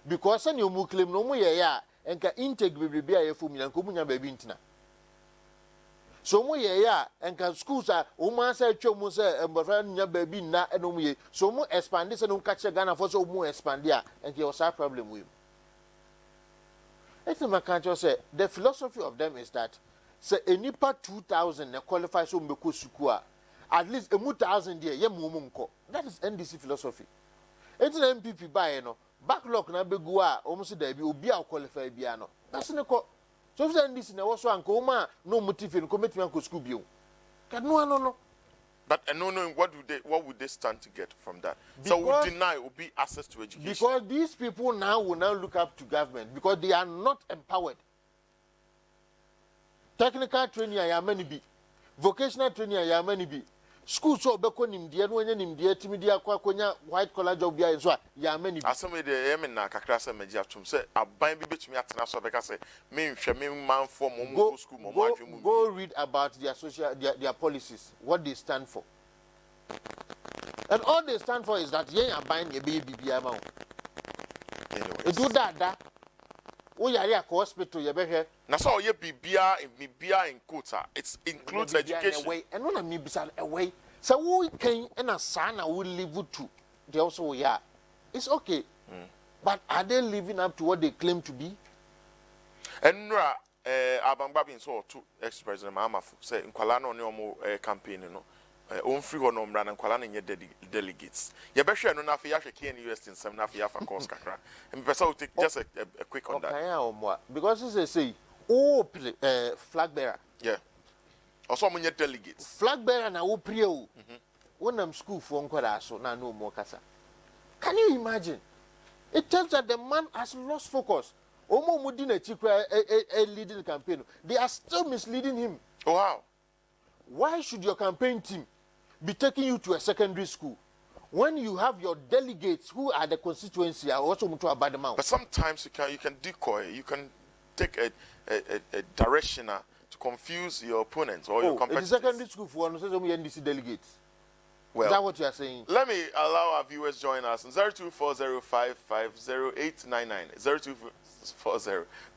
because any omu claim no mu ye ya enka intake bebrebe a yefom nya nko munya ba bi ntina so mu ye ya enka schools a omu asa atwa mu se mbofra nya ba bi na eno ye so mu expand se no ka che Ghana for so mu expand a enka your side problem with it's my country say the philosophy of them is that say enipa 2000 na qualify so mbeko suku a at least a 1000 there ye mu nko that is NDC philosophy. It's an MPP by no backlog na begu a almost there be obi a qualify bia no that's ne ko so if NDC na wo so anko ma no motive no committee anko school bio can no
But no, what would they stand to get from that? So we deny obi access to education.
Because these people now will now look up to government because they are not empowered. Technical training ya many be, vocational training ya many be. School so beko nimdie no nya nimdie timidi akwa konya white collar job bia so ya many be.
Asome de yemi na kakra se meji atum se aban bi betumi atena so beka se me nhwe me man for mo school mo adwe mu.
Go read about their policies, what they stand for. And all they stand for is that yen aban ye be bibia ma.
Anyway.
Do that. O yare a hospital ye behwe.
Na so ye bibia in quota. It includes education.
And when I mean beside away. So we can and a son will live to. They also yeah. It's okay. But are they living up to what they claim to be?
And Abangbabi so to ex-president Mahamafu say nkwala no ne omo campaign no on free ho no mra na nkwala na nye delegates ye behwe no na fa ya hweke in US nsem na fa ya fa course kakra and person will take just a quick on that.
Okay, because this say flag bearer.
Yeah. Also mo nye delegates.
Flag bearer na wo prie o. Wonam school for nkwara so na no more kasa. Can you imagine? It tells that the man has lost focus. Omo mudina chikwa leading the campaign. They are still misleading him.
Oh wow.
Why should your campaign team be taking you to a secondary school when you have your delegates who are the constituency are also mutu about the mouth?
But sometimes you can decoy, you can take a direction to confuse your opponents or your competitors.
It's a secondary school for one NDC delegates.
Well,
is that what you are saying?
Let me allow our viewers join us on 0240550899.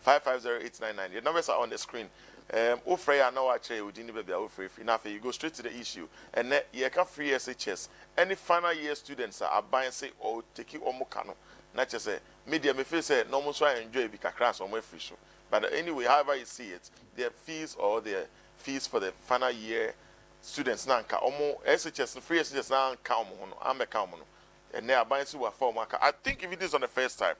0240550899. Your numbers are on the screen. Ofreya now actually we didn't be free. Now you go straight to the issue. And you can free SHS. Any final year students are buying say or take you omokano. Not just say media me feel say no try enjoy because class on my free show. But anyway, however you see it, their fees or their fees for the final year students now omo SHS free SHS now count on I'm a count on. And they are buying to a form. I think if it is on the first time,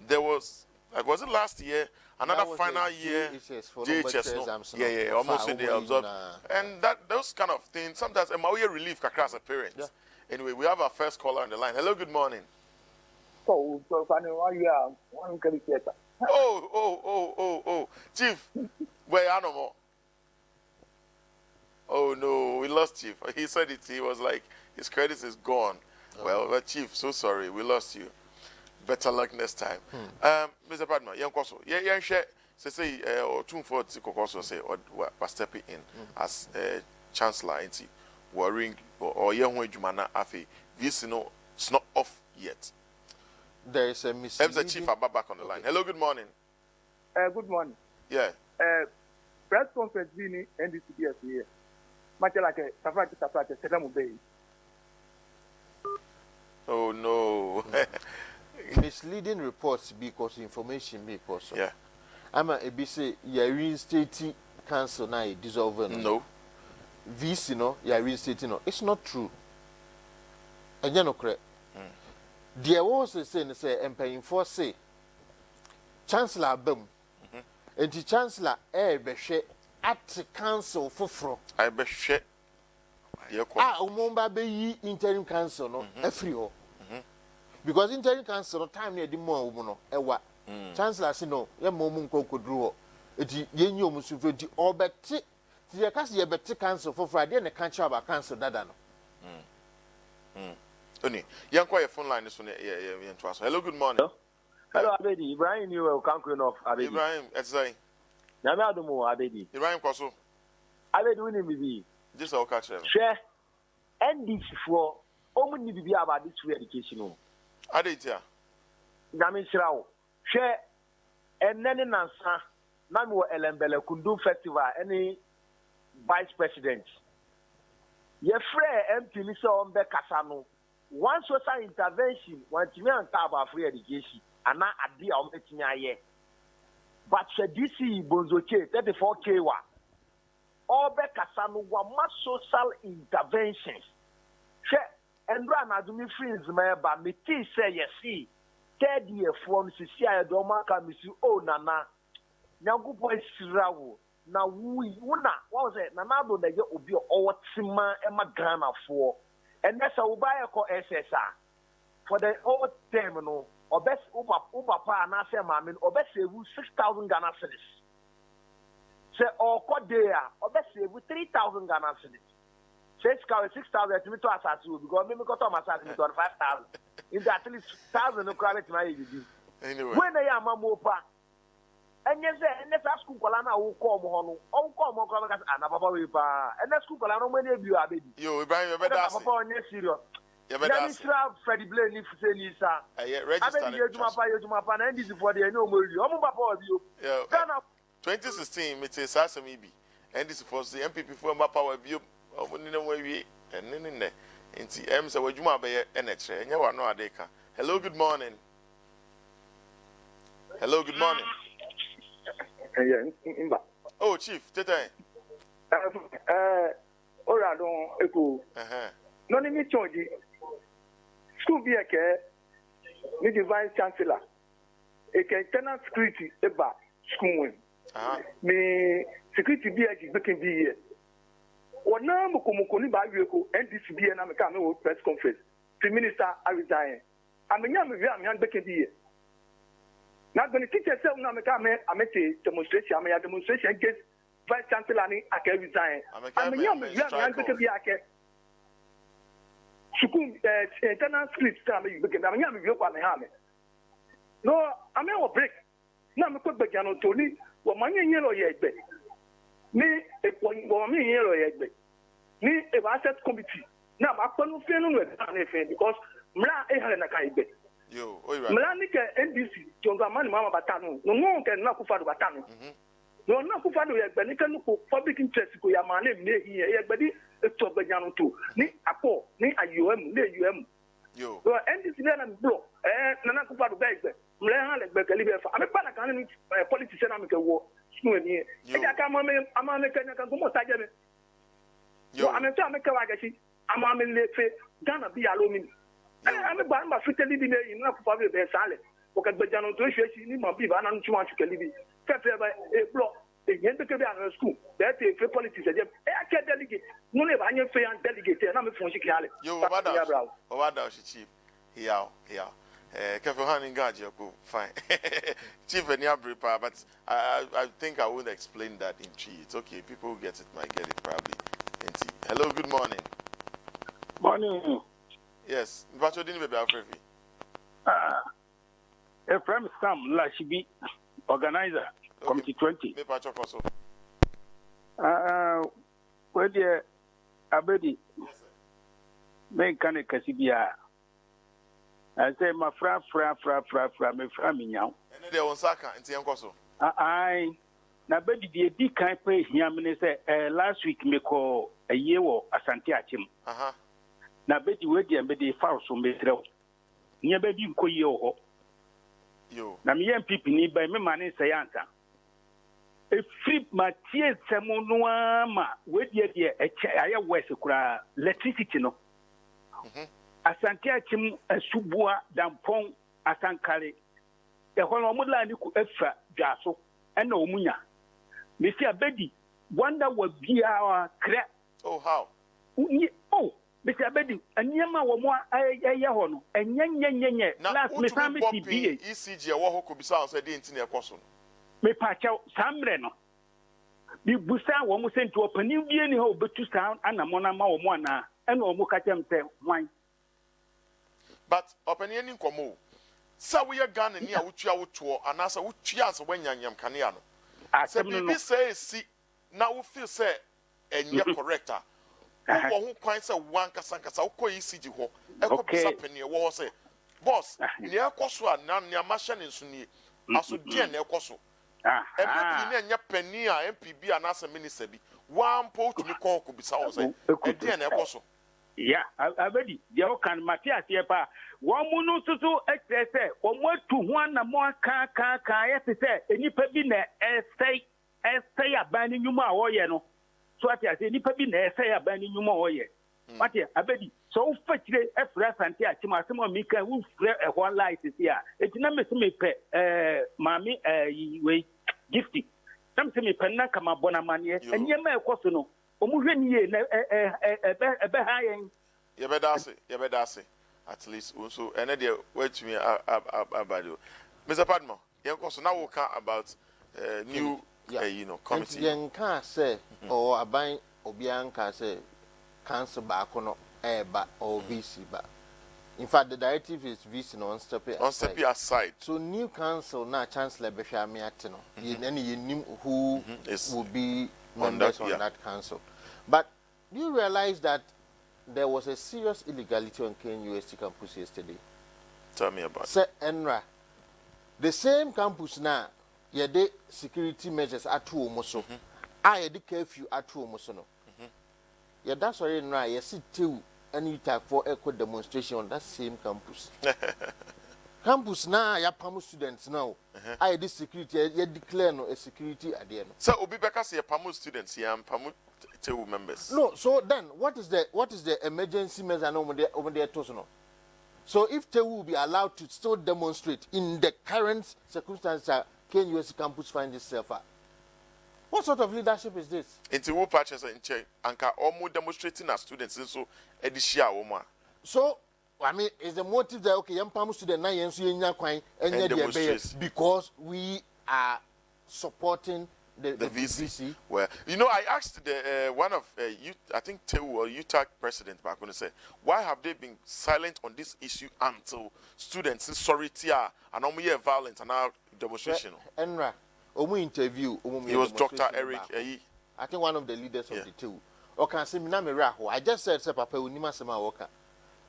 there was it last year? Another final year JHS, no? Yeah, almost in the observe. And those kind of things, sometimes a relief across a parent. Yeah. Anyway, we have our first caller on the line. Hello, good morning.
Oh,
Chief, where are no more? Oh no, we lost Chief. He said it, he was like, his credit is gone. Well, but Chief, so sorry, we lost you. Better luck next time. Mr. Padmore, young Koso, yeah, share. Say, or 240 Kokoso say, or stepping in as chancellor, ain't he? Worrying or young Jumana Afi. This no, it's not off yet.
There is a mistake.
The chief about back on the line. Hello, good morning.
Good morning.
Yeah.
Press conference being NDCBS here. Much like a Safati, Sedamu Bay.
Oh no.
Misleading reports because information because
yeah.
I'm a say you reinstating council now dissolve
no.
VC no you reinstating no. It's not true. And you know correct. There was a saying say empaying for say Chancellor Bem and the Chancellor behwe at council for
I behwe
umomba be yi interim council no every ho. Because interim council time near the more no ewa Chancellor say no ye momu nkokodru eti ye nyi omusufu enti obeti ti ye kase ye beti council for Friday na council about council dada no
Oni yanko your phone line is on hello, good morning.
Hello, Abedi. Ibrahim, you will come of Abedi.
Ibrahim, it's saying
Namadumo, Abedi.
Ibrahim Koso.
Abedi, winning me.
This all catch them.
Share NDC for only be about this free education.
Aditya.
Nami Shrao. Share and then in answer. Now Elembele Kundu Festival, any vice president. Ye free MP Mr. Ombe Kasano. One social intervention, one to me and Taba free education, and not a dear Ometinia. But DC Bonzoche, 34K. Ombe Kasano, one much social interventions. And run as me friends, but me tea say, yes, see, 3rd year from Sisia Domaka, Miss O Nana. Nyangu boy sirawo na wuna what was it nanado na ye obi o tima e ma Ghana for and that's how buy ko SSR for the old term no obes papa na say ma me obes save 6,000 Ghana cedis say o ko there obes save 3,000 Ghana cedis say 6,000 to me to asasu because me ko to asasu me 25,000 in at least 1,000 no credit na you
anyway
when I am mopa. And yes, and that's school Colana who come on, oh, come on, and a papa will and that's school Colana when you are baby.
you Ibrahim you better
Papa on your serious.
you better
Freddie Blaine if you say Nisa.
register
I bet you to my pan and this is for the no more. I'm about you.
2016 it is Asamibi and this was the MPP for my power view of we and in there into M's a Juma Bay and and you are no adeka. Hello, good morning. Hello, good morning. Oh, Chief, today.
Ora don eko. No ni mi chonji. School bi eke ni the vice chancellor. Eke tenant security eba school win. Me security bi eke beken bi here. Wona mukomoko ni ba wieko NDC bi na me ka me press conference. Prime Minister Arizan. Amenya me wi am beken bi here. Now, when the teacher said, "No, I make a demonstration. I make a demonstration against Vice Chancellor and I can resign." I mean, you have to be a school internal script. I mean, you have to be a no, I mean, break. Now, I'm going to be a Tony. What money in yellow yet? Me, a point, what me yellow yet? Me, a asset committee. Now, I'm going to feel with because Mla a Kaibe.
Yo,
Mlanika NDC, Jongamani Mama Batano, no one can knock for Batano. No, not for the Benicano public interest, Yamane, near Badi, a Tobagano too. Ni Apo, ni AUM, near UM.
Yo,
NDC and blow, and Nanakufa the bag, Mlan like Becaliber. I'm a Panacan politician, I'm a war. Here. I'm a mechanic, I'm almost again. Yo, I'm a Tamaka, I'm a Lefe, Ghana be alone. I'm a band of Fitali in enough for the salad. Okay, but Jan Otoshi, my people, and too much to Calibi. Pepper by a block, a Yentokabian school. That's a politics. I can't delegate. No, I'm your fair and delegate, and I'm a Fonsi Cali.
You what does Chief? Here. Careful handing guard, fine. Chief and Yabri, but I think I would explain that in tree. It's okay, people who get it might get it probably. Hello, good morning.
Morning.
Yes, but you didn't be afraid.
A friend Sam Lashibi, organizer, Committee 20. Where dear Abedi, make can a Cassibia. I say, my fra, me framian.
And they on Saka and Tiancoso.
I, Nabedi, the D kind pay him, last week, me call a year or a Santiachim. Na bedi wedi ambedi falso metreo nya bedi nkoyi oho
yo
na me MPP ni ba me mane sayansa e free matie temo no ama wedi de aye west kura electricity no asante achim asubua dampon asankare e hono omula ni ku efa dwaso ena omunya me si abedi wonder wa bia kra
oh how
oh Mr. Abedi, and Yama Wamo, Ayahono, and Yan last Miss BA.
ECG, a walk could be sounds, I didn't in a person.
Me patch out Sam Reno. The Busa was sent to open New Year, ho, but to sound and a monama or mona, and Omokacham say, wine.
But open any como. So we are gone near which you out to, and answer which you answer when Yam Caniano. I said, maybe say, see, now we feel say, and you're corrector. Who quite say one Casancasa, ECG ho, a copy happening, was say, boss, near Coswa, none near Mashan in Sunni, aso die na ekoso ebe bi na penny a MPB anasa minister bi one po to me call ko bisa o say e die na ekoso
ya abedi je o kan Matias ye pa wo mu no susu ekrese o mo atu ho na mo ka ye se enipa bi na esay abani nyuma a wo ye no so ati ase enipa bi na esay abani nyuma wo ye Matias abedi so wo fakire efra sante a chima asemo mi kan wo frɛ ho light si a etina me pe mami we gifty sam se me pe na kama bona mane enyema ekoso no omuhwe niye na ebe ha yen
yebedase at least also ene de wait me abado Mr. Padmore yen koso na wo ka about new committee
yen ka say or aban obian ka say council back no eba or VC ba. In fact, the directive is VC no on step aside. So new council na chancellor behwa me atino. Ye who will be members on that council. But do you realize that there was a serious illegality on KNUST campus yesterday?
Tell me about
it. Enra, the same campus now, ye de security measures at two almost. I de curfew at two almost no. Yeah, that's why Enra, you see two and you take for echo demonstration on that same campus. Campus now, ya PAMU students now. I de security, you declare no a security at the end.
So Obi Beka say PAMU students, yeah, PAMU members.
No, so then what is the emergency measure over there to? So if they will be allowed to still demonstrate in the current circumstances that KNUST campus find itself at, what sort of leadership is this?
Into who patches in check and can almost demonstrating as students and so edishia oma.
So I mean, is the motive that okay, young PAMU student and because we are supporting the VC.
Well, I asked the one of I think Tewu or UTAC president back when they said, why have they been silent on this issue until students in sorority and violence and now demonstration?
Enra, interview.
He was Dr. Eric.
I think one of the leaders of the Tewu. Okay, say I just said Papa Unima Sema Waka.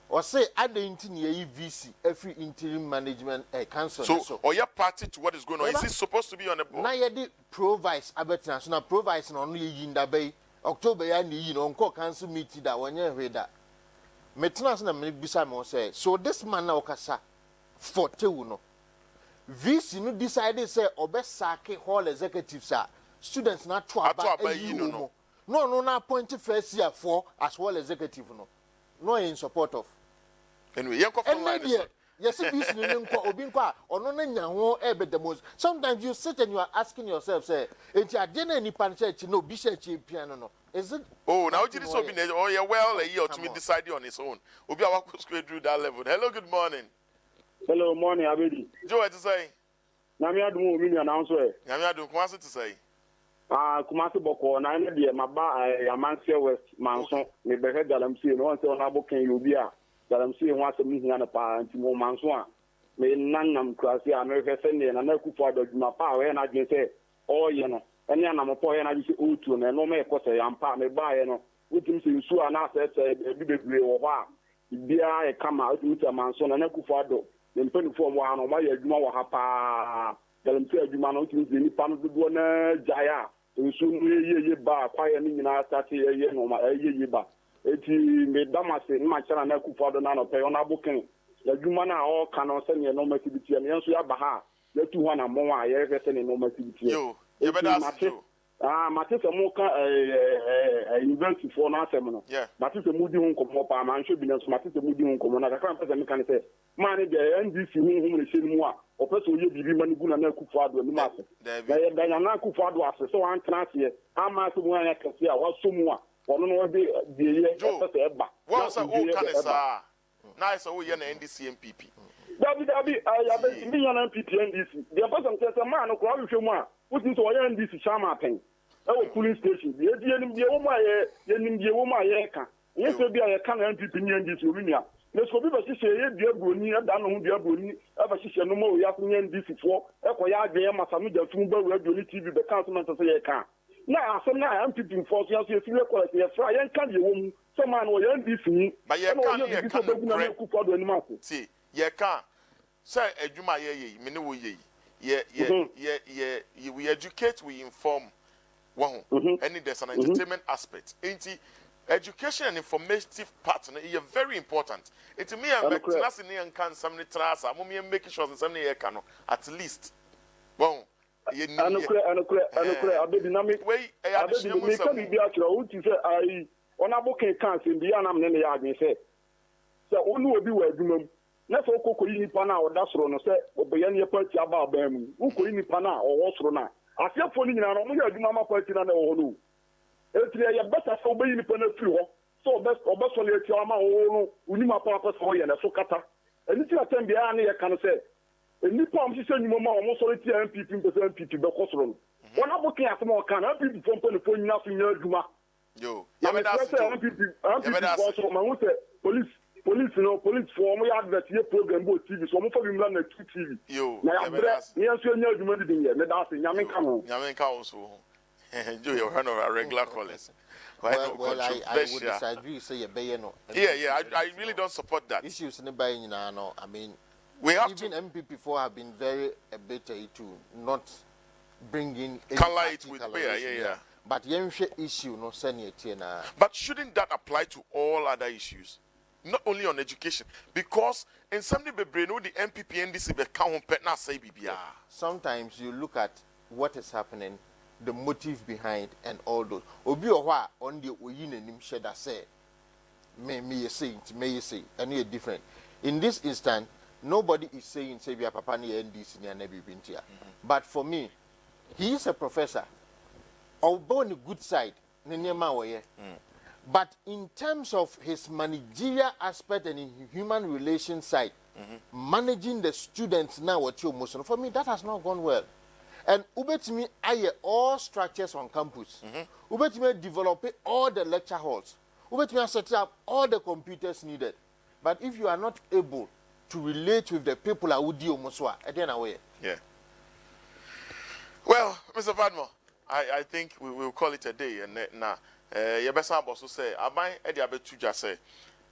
Or say I don't VC every interim management council.
So or your party to what is going on? Is it supposed to be on the board?
Now you did pro-vice Abertina, so now pro-vice only in the bay October and council meeting that one year read that. Metnas na bisa mo say so this man na okasa for Tewu VC no decided say obesake hall executives are students not to about no na appointed first year for as well executive no in support of.
Anyway,
yes, sometimes you sit and you are asking yourself, say, if you are doing any church, no, bishop piano, is it?
Oh, now it is so been a year to me decide on his own. Obi Awako square through that level. Hello, good morning.
Hello, morning, Abedi.
Joe, what to say?
Namia do me answer.
Namia do come to say.
Kumasi Boko, na ene de maba Amansia West Manson, me be head Galamsi, no one say on aboken Yubia. Galamsi wants to meet na pa nti mo Manson. Me nanam krasi America send na na kufa do ma pa we na dwen say oh ye no. Ene na mo po ye na bi say otu na no me ekose yampa me ba ye no. Utim say nsu ana say bi bebre wo ba. Bia e kama utim Manson na kufa do. Me mpanifo mo ano ma ye adwuma wo ha pa. Galamsi adwuma no utim say ni pa no do na jaya. Nsu ye ba kwaye ni nyina stati ye no ma ye ba eti me damase ma chara na kufa do na no pe ona buken ya dwuma na o kana se ne no matibiti ne nso ya ba ha ya tu ho na mo a ye fe se ne no matibiti
yo ye be da se
mate se mo ka university for na asem no mate se mudi ho nkomo pa ma nso bi na so mate se mudi ho nkomo na ka kan se me kan se ma ne de NDC hu ne se mu a o pe so ye bibi ma ne bu na kufa do ni ma se da ya na kufa do ase so an transie ama so mu anya kase a wa so mu a ono no de ye se eba
wa so o kan sa na so wo ye na NDC MPP
dabi ya be mi ya na MPP NDC the person say man no ko ahwe mu a wutin so ya NDC chama pen e polling station ye die nim die wo ma ye nim die wo ma ye ka ye so bia ye ka na MPP ni NDC o mi a ne so bi ba sise ye die broni e da no ho die broni e ba sise no mo ya so ni NDC fo e ko ya adwen masa no ja fun ba radio ni TV be councilman so ye ka na asem na MPP fo so ya so ye ko ye fra ye kan ye wo mu so man wo ye NDC ni
ba ye kan ye kan
na ku fo do ni ma so
see ye kan say adwuma ye me ne wo ye we educate, we inform. Wow. And there's an entertainment aspect. Education and informative part is very important. It's me and can some trust. I'm making sure that some at least. Wow.
Na so kokko yi nipa na oda soro no se obeyan ye party aba ba mu ukko yi nipa na owo soro na asiafo ni nyina no mo ya adwuma ma party na na wo no etire ye beta so obeyi nipa na firi ho so obeso le eti ama wo no unima pa pa so ye na so kata eni ti atem bia na ye kan se nipa am sise nyuma ma wo so le ti MPP mpese MPP be ko soro no wona bokin asema o kan MPP fo mpo ne fo nyina so nya adwuma
yo ya be da so
MPP so ma wo se police for my advert here program bo TV so mo fa bi mla na TV
yo
na ya bre ni enso nya adwuma di ye me da se nyame ka ho
so Joe, you're one of our regular callers.
Well, I would disagree. Say you be no.
Yeah, I really don't support that.
Issues in the no. I mean,
we have
even MPP4 have been very better to not bring in
color it with yeah.
But issue no senior.
But shouldn't that apply to all other issues? Not only on education, because in some the MPP and NDC be say BBR.
Sometimes you look at what is happening, the motive behind, and all those. Obi owa on the oyin enim sheda say, may you say, and you're different. In this instant, nobody is saying say we are papa ni NDC ni anabi bintia. But for me, he is a professor. Although on the good side, but in terms of his managerial aspect and in human relations side, managing the students now what you most for me that has not gone well. And ubetimi aye all structures on campus. Ubetimi develop all the lecture halls. Ubetimi set up all the computers needed. But if you are not able to relate with the people who do Moswa, then away.
Yeah. Well, Mr. Padmore, I think we will call it a day and now. Yebesa also say, Abai Edi Abetu just say,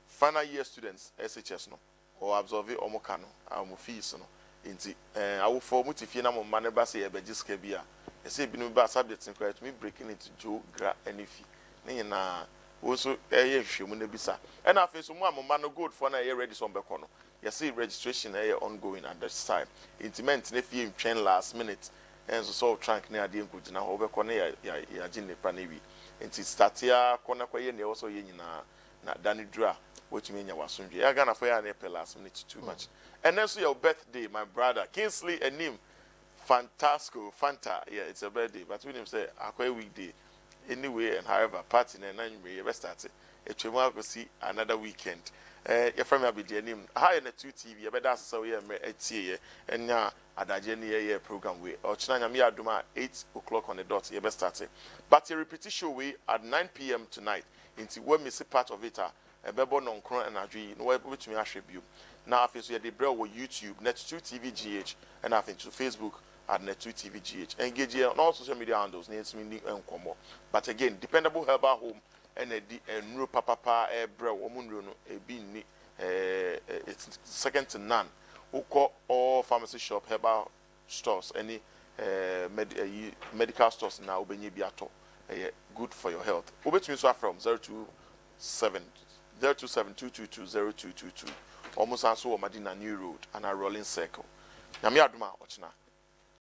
final year students, SHS no, or absorb omokano, our fees no. Inti, I will form it if you know maneba say Ebejis Kebia. I say, Binuba subjects in credit, me breaking into Joe Gra and Ifi. Nina also a year Shimunebisa. And I face one man good for a year ready some becono. You see, registration ongoing at this time. Intimate if you train last minute, and so trunk near the Include now over Cornea Yajin Pranevi. Nti startia kona kwa ye ne also ye nyina na Danny Dra which mean ya wasunje ya gana for ya ne last minute too much. And then so your birthday my brother Kingsley Enim Fantasco Fanta, yeah, it's a birthday but we him say akwa weekday anyway and however party na you best start it twema go see another weekend. Your friend will be the name. Hi, on the 2 TV. You better so we are a and now at the Jenny program. We or China Duma 8 o'clock on the dot. You better start it. But a repetition way at 9 p.m. tonight. Into when we see part of it. A bebo non crown and a dream. No way which me attribute. Now, if you are the bro with YouTube, Net2 TV GH, and I think to Facebook at Net2 TV GH. Engage on all social media handles. Needs me and combo. But again, dependable herbal home. And no papa bro woman be it's second to none. Who call all pharmacy shop herbal stores any medical stores now be biato good for your health. Ubetumi so from 027 222 0222 almost answer Madina New Road and a rolling circle. Nyame aduma ochina